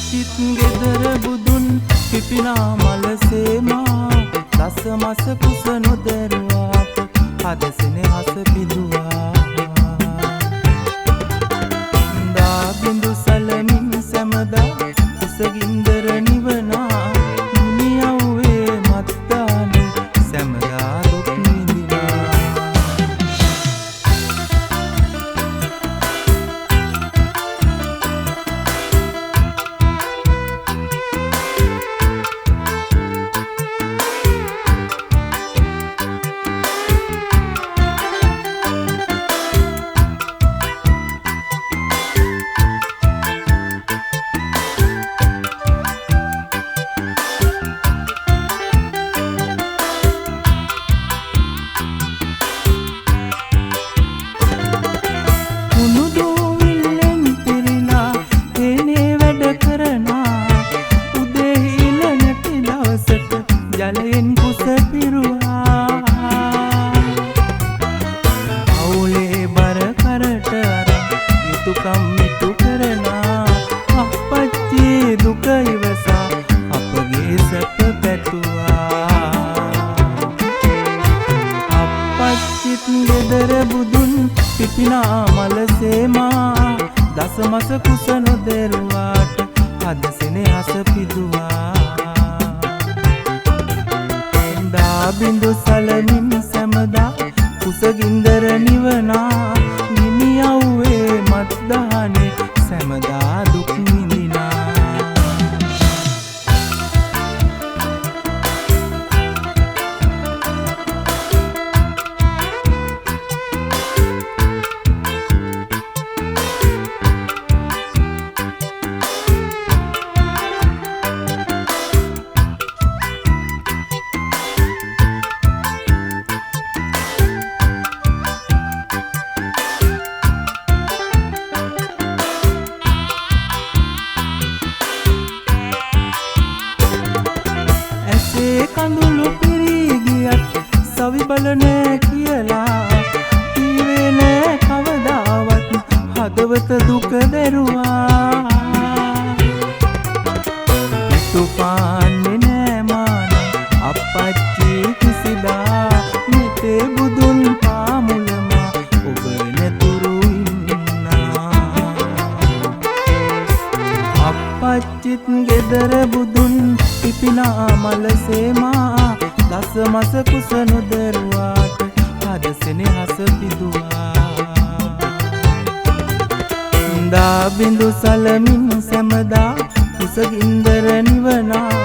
අපච්චිත් ගෙදර බුදුන් පිපිනා මලසේමා දස මස කුස නොදැරුවාට අද සෙනෙහස පිදුවා දා බිඳු සලමින් සැමදා කුසගින්දර නිවනා නියව්වේ මත්තානේ සැමදා දුක් විඳිනා ජලයෙන් කුස පිරුවා අවුලේ බර කරට අරන් යුතුයකම් මිටු කරනා අපච්චි දුක ඉවසා අපගේ සැප පැතුවා අපච්චිත් ගෙදර බුදුන් පිපිනා මලසේමා දස මස කුස නොදැරුවාට අද සෙනෙහස පිදුවා බිඳු සලමින් සැමදා කුසගින්දර නිවනා නිමියව්වේ මත්දානේ සැමදා දුක් විඳිනා කඳුළු පිරී ගියත් සවි බල නෑ කියලා කීවේ නෑ කවදාවත් හදවත දුක දැරුවා පිටු පාන්නේ නෑ මාන අපච්චි කිසිදා මෙතේ බුදුන් පාමුලම ඔබ නැතුරු ඉන්නා අපච්චිත් ගෙදර බුදුන් පිපිනා මලසේමා දස මස කුස නොදැරුවාට අද සෙනෙහස පිදුවා දා බිඳු සලමින් සැමදා කුසගින්දර නිවනා